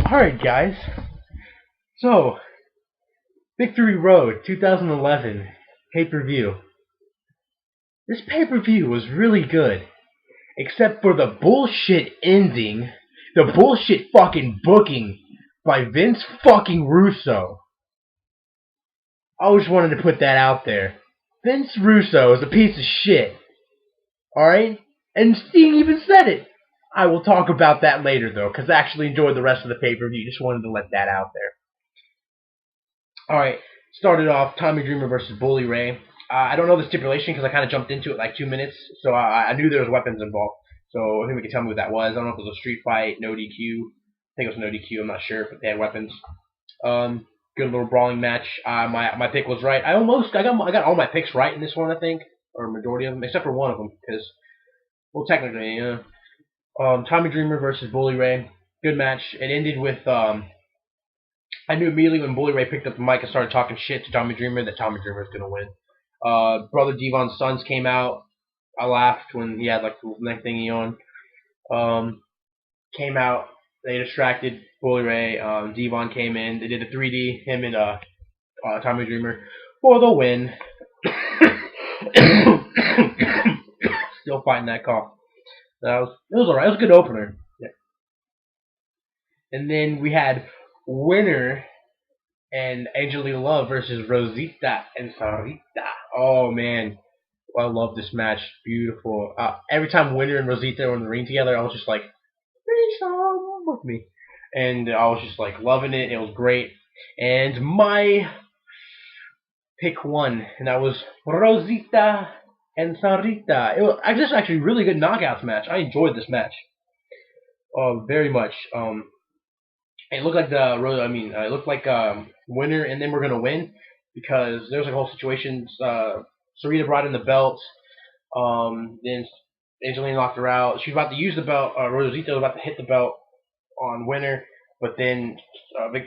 Alright, guys. So, Victory Road 2011 pay-per-view. This pay-per-view was really good. Except for the bullshit ending. The bullshit fucking booking by Vince fucking Russo. I just wanted to put that out there. Vince Russo is a piece of shit. Alright? And Sting even said it. I will talk about that later, though, because I actually enjoyed the rest of the pay-per-view. Just wanted to let that out there. Alright, started off Tommy Dreamer versus Bully Ray. I don't know the stipulation because I kind of jumped into it like 2 minutes, so I knew there was weapons involved. So I think we can tell me what that was. I don't know if it was a street fight, no DQ. I think it was no DQ. I'm not sure, but they had weapons. Good little brawling match. My pick was right. I got all my picks right in this one, I think, or majority of them, except for one of them, because technically, Tommy Dreamer versus Bully Ray. Good match. It ended with I knew immediately when Bully Ray picked up the mic and started talking shit to Tommy Dreamer that Tommy Dreamer was gonna win. Brother Devon's sons came out. I laughed when he had like the neck thingy on. Came out. They distracted Bully Ray. Devon came in. They did a 3D. Him and Tommy Dreamer for the win. Still fighting that cough. It was alright. It was a good opener. Yeah. And then we had winner and Angelina Love versus Rosita and Sarita. Oh man, I love this match. Beautiful. Every time Winner and Rosita were in the ring together, I was just like, please come with me. And I was just like loving it. It was great. And my pick won, and that was Rosita and Sarita. It was just actually a really good knockouts match. I enjoyed this match. Very much. It looked like it looked like Winner and then we're gonna win because there was like a whole situation. Sarita brought in the belt. Then Angelina knocked her out. She was about to use the belt. Rosita was about to hit the belt on Winner, but then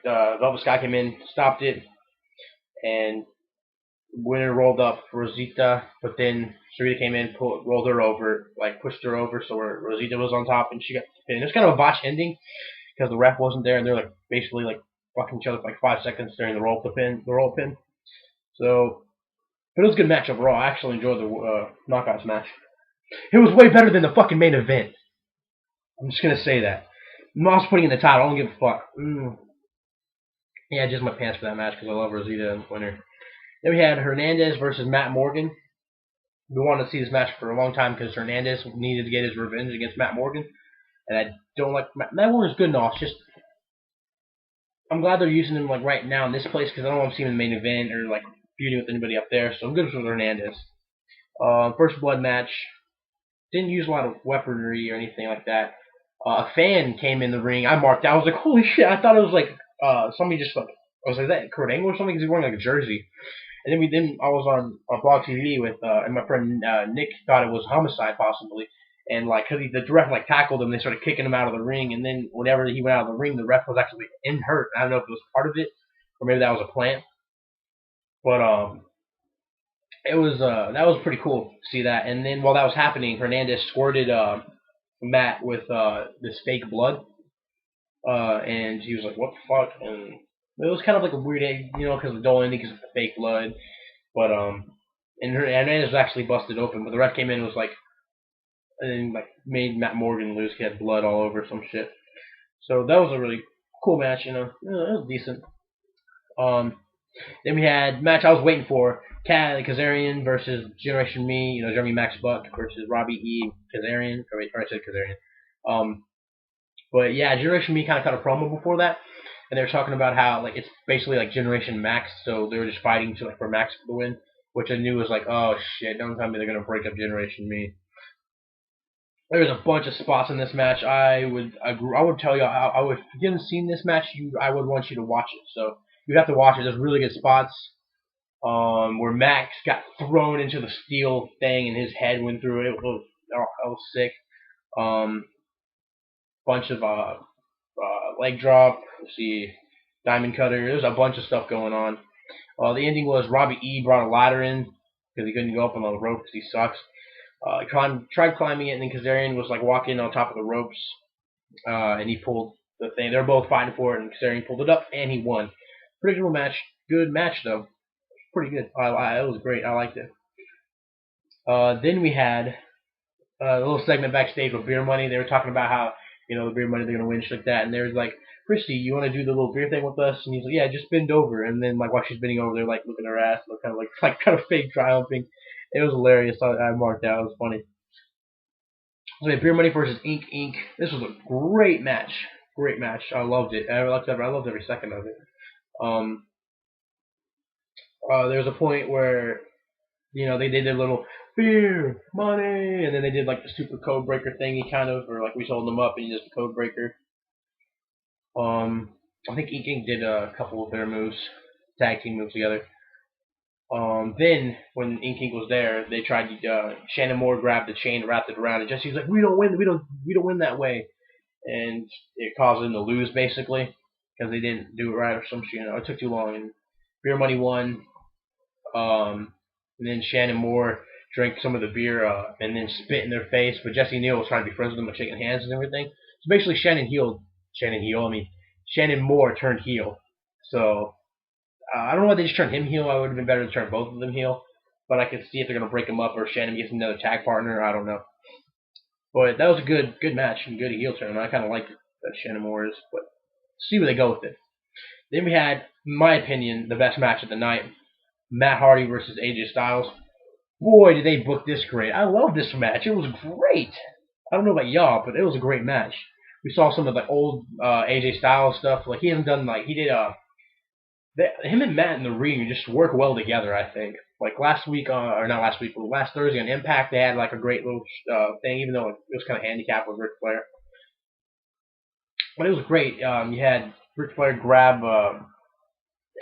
Velvet Sky came in, stopped it, and Winner rolled up Rosita. But then Sarita came in, rolled her over, like pushed her over, so Rosita was on top, and she got pinned. It was kind of a botch ending because the ref wasn't there, and they're like basically like fucking each other for like 5 seconds during the roll pin. So, but it was a good match overall. I actually enjoyed the knockouts match. It was way better than the fucking main event. I'm just gonna say that. I'm also putting in the title. I don't give a fuck. Yeah, just my pants for that match because I love Rosita and Winner. Then we had Hernandez versus Matt Morgan. We wanted to see this match for a long time because Hernandez needed to get his revenge against Matt Morgan. And I don't like Matt Morgan's good and all. It's just I'm glad they're using him like right now in this place because I don't want to see him in the main event or like feuding with anybody up there. So I'm good with Hernandez. First blood match. Didn't use a lot of weaponry or anything like that. A fan came in the ring. I marked out. I was like, holy shit! I thought it was like somebody just like I was like, is that Kurt Angle or something? Because he's wearing like a jersey. And then I was on Blog TV with and my friend Nick thought it was Homicide possibly. And like, cause the ref like tackled him, they started kicking him out of the ring. And then whenever he went out of the ring, the ref was actually hurt. I don't know if it was part of it or maybe that was a plant. But it was that was pretty cool to see that. And then while that was happening, Hernandez squirted Matt with this fake blood, and he was like, "What the fuck?" And it was kind of like a weird, because the dull ending because of the fake blood. But and Hernandez was actually busted open, but the ref came in and was like, and like made Matt Morgan lose. He had blood all over some shit. So that was a really cool match. It was decent. Then we had match I was waiting for: Kazarian versus Generation Me. Jeremy Max Buck versus Robbie E. Kazarian. I said Kazarian. But yeah, Generation Me kind of cut a promo before that, and they were talking about how like it's basically like Generation Max, so they were just fighting for Max for the win, which I knew was like, oh shit, don't tell me they're gonna break up Generation Me. There's a bunch of spots in this match. I would tell you, if you haven't seen this match, I would want you to watch it. So you have to watch it. There's really good spots where Max got thrown into the steel thing and his head went through it. It was sick. Bunch of leg drop. Let's see, diamond cutter. There's a bunch of stuff going on. The ending was Robbie E brought a ladder in because he couldn't go up on the rope because he sucks. Tried climbing it, and then Kazarian was like walking on top of the ropes, and he pulled the thing. They were both fighting for it, and Kazarian pulled it up, and he won. Predictable match. Good match, though. Pretty good. It was great. I liked it. Then we had a little segment backstage with beer money. They were talking about how, the beer money, they're going to win, shit like that. And they was like, Christy, you want to do the little beer thing with us? And he's like, yeah, just bend over. And then, like, while she's bending over, they're, like, looking at her ass, kind of like kind of fake triumphing. It was hilarious. I marked out. It was funny. So we had beer money versus Ink Inc. This was a great match. Great match. I loved it. I loved every second of it. There was a point where they did their little beer, money, and then they did like the super code breaker thingy kind of, or like we told them up and just the code breaker. I think Ink Inc did a couple of their moves, tag team moves together. Then when Ink Inc was there, they tried to, Shannon Moore grabbed the chain, wrapped it around, and Jesse's like, we don't win that way, and it caused them to lose basically because they didn't do it right or some shit. It took too long, and Beer Money won. And then Shannon Moore drank some of the beer and then spit in their face. But Jesse Neal was trying to be friends with them and shaking hands and everything. So basically, Shannon Moore turned heel. So I don't know why they just turned him heel. I would have been better to turn both of them heel. But I could see if they're going to break him up or Shannon gets another tag partner. I don't know. But that was a good match and good heel turn. I kind of liked it, that Shannon Moore is. But see where they go with it. Then we had, in my opinion, the best match of the night. Matt Hardy versus AJ Styles. Boy, did they book this great. I love this match. It was great. I don't know about y'all, but it was a great match. We saw some of the old AJ Styles stuff. Like, he hasn't done, like, he did, him and Matt in the ring just work well together, I think. Like, last week, or not last week, but last Thursday on Impact, they had, like, a great little thing, even though it was kind of handicapped with Ric Flair. But it was great. You had Ric Flair grab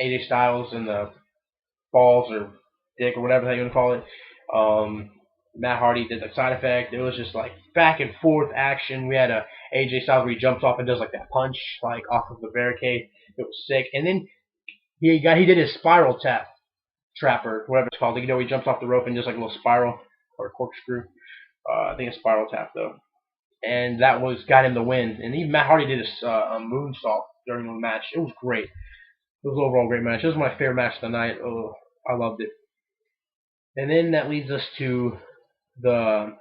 AJ Styles in the balls or dick or whatever you want to call it. Matt Hardy did the side effect. It was just like back and forth action. We had a AJ Styles where he jumps off and does like that punch like off of the barricade. It was sick. And then he did his spiral trapper, whatever it's called. He jumps off the rope and just like a little spiral or corkscrew. I think a spiral tap though. And that got him the win. And even Matt Hardy did a moonsault during the match. It was great. It was an overall great match. It was my favorite match of the night. Oh, I loved it. And then that leads us to the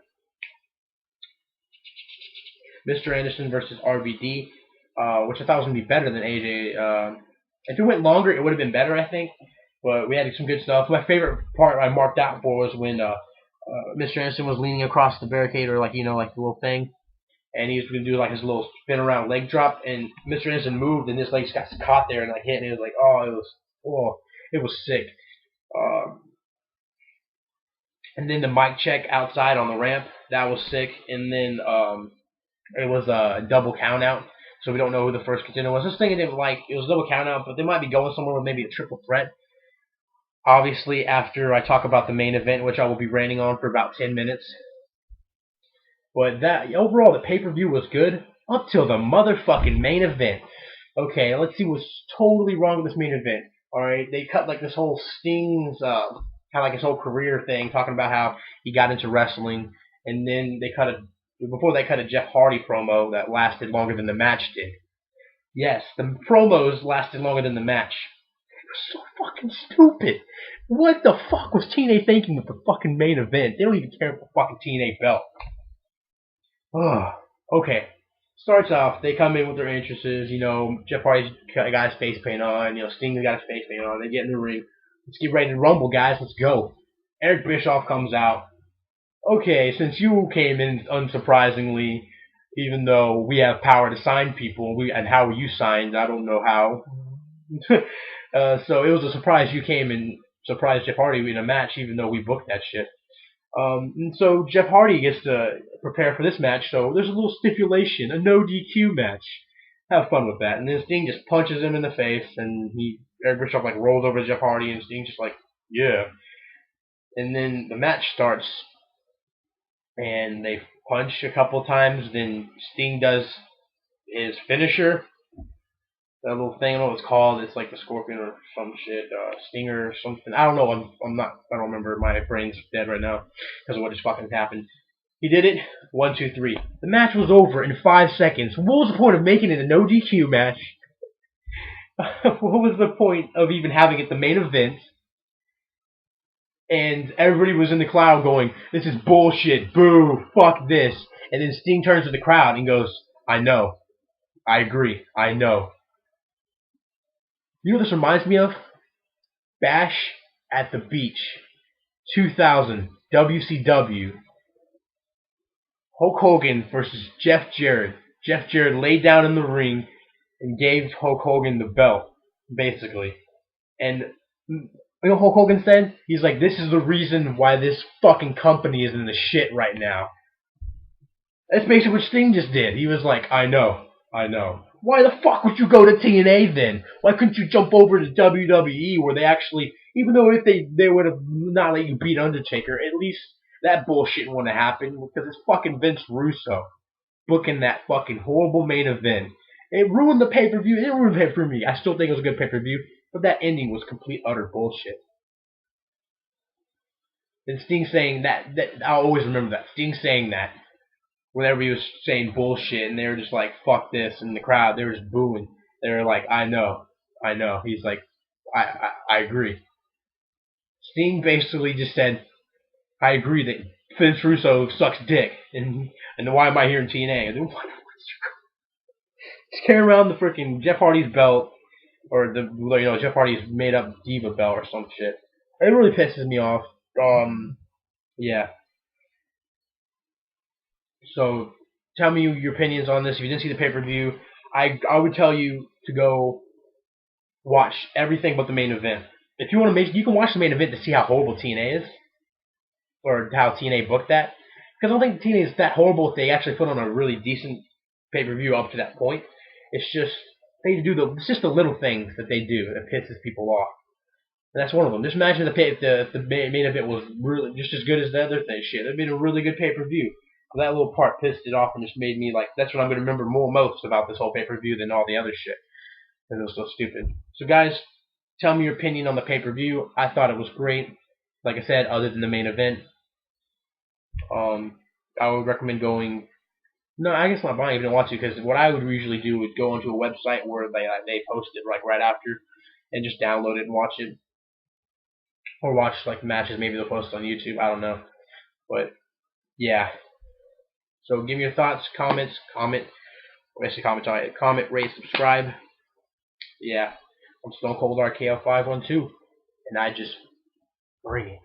Mr. Anderson versus RVD, which I thought was going to be better than AJ. If it went longer, it would have been better, I think. But we had some good stuff. My favorite part I marked out for was when Mr. Anderson was leaning across the barricade, or like the little thing, and he was going to do like his little spin around leg drop, and Mr. Anderson moved, and his legs got caught there and like hit, and it was like, it was sick. And then the mic check outside on the ramp, that was sick. And then it was a double count out, so we don't know who the first contender was. This thing I didn't like. It was a double count out, but they might be going somewhere with maybe a triple threat. Obviously, after I talk about the main event, which I will be ranting on for about 10 minutes. But that overall, the pay-per-view was good up till the motherfucking main event. Okay, let's see what's totally wrong with this main event. Alright, they cut like this whole Sting's kind of like his whole career thing, talking about how he got into wrestling, and then they cut a Jeff Hardy promo that lasted longer than the match did. Yes, the promos lasted longer than the match. It was so fucking stupid. What the fuck was TNA thinking with the fucking main event? They don't even care for the fucking TNA belt. Okay. Starts off, they come in with their entrances, Jeff Hardy's got his face paint on, Sting got his face paint on, they get in the ring. Let's get ready to rumble, guys. Let's go. Eric Bischoff comes out. Okay, since you came in unsurprisingly, even though we have power to sign people, and how you signed, I don't know how. So it was a surprise you came and surprised Jeff Hardy in a match, even though we booked that shit. And so Jeff Hardy gets to prepare for this match, so there's a little stipulation, a no DQ match. Have fun with that. And then Sting just punches him in the face, and Eric Bischoff like rolls over to Jeff Hardy, and Sting just like, yeah. And then the match starts, and they punch a couple times. Then Sting does his finisher, that little thing. I don't know what it's called. It's like the Scorpion or some shit, Stinger or something. I don't know. I don't remember. My brain's dead right now because of what just fucking happened. He did it. 1, 2, 3. The match was over in 5 seconds. What was the point of making it a no DQ match? What was the point of even having it the main event? And everybody was in the crowd going, "This is bullshit. Boo. Fuck this." And then Sting turns to the crowd and goes, "I know. I agree. I know." You know what this reminds me of? Bash at the Beach, 2000, WCW. Hulk Hogan versus Jeff Jarrett. Jeff Jarrett laid down in the ring and gave Hulk Hogan the belt, basically. And you know what Hulk Hogan said? He's like, "This is the reason why this fucking company is in the shit right now." That's basically what Sting just did. He was like, "I know. I know." Why the fuck would you go to TNA then? Why couldn't you jump over to WWE where they actually, even though if they would have not let you beat Undertaker, at least that bullshit wouldn't have happened because it's fucking Vince Russo booking that fucking horrible main event. It ruined the pay-per-view. It ruined it for me. I still think it was a good pay-per-view, but that ending was complete utter bullshit. And Sting saying that I'll always remember that. Sting saying that whenever he was saying bullshit, and they were just like, "Fuck this," and the crowd, they were just booing. They were like, "I know, I know." He's like, I agree." Sting basically just said, "I agree that Vince Russo sucks dick, and why am I here in TNA?" Just carrying around the freaking Jeff Hardy's belt, or Jeff Hardy's made up diva belt or some shit. It really pisses me off. Yeah. So tell me your opinions on this. If you didn't see the pay-per-view, I would tell you to go watch everything but the main event. If you want to you can watch the main event to see how horrible TNA is, or how TNA booked that. Because I don't think TNA is that horrible if they actually put on a really decent pay-per-view up to that point. It's just it's just the little things that they do that pisses people off. And that's one of them. Just imagine if the main event was really just as good as the other thing. Shit, it'd been a really good pay-per-view. That little part pissed it off and just made me like, that's what I'm going to remember most about this whole pay-per-view than all the other shit. Because it was so stupid. So guys, tell me your opinion on the pay-per-view. I thought it was great. Like I said, other than the main event. I would recommend going. No, I guess not buying it if you don't want to, because what I would usually do would go onto a website where they post it like right after, and just download it and watch it, or watch like matches. Maybe they'll post it on YouTube. I don't know, but yeah. So give me your thoughts, comment, rate, subscribe. Yeah, I'm Stone Cold RKO 512, and I just bring it.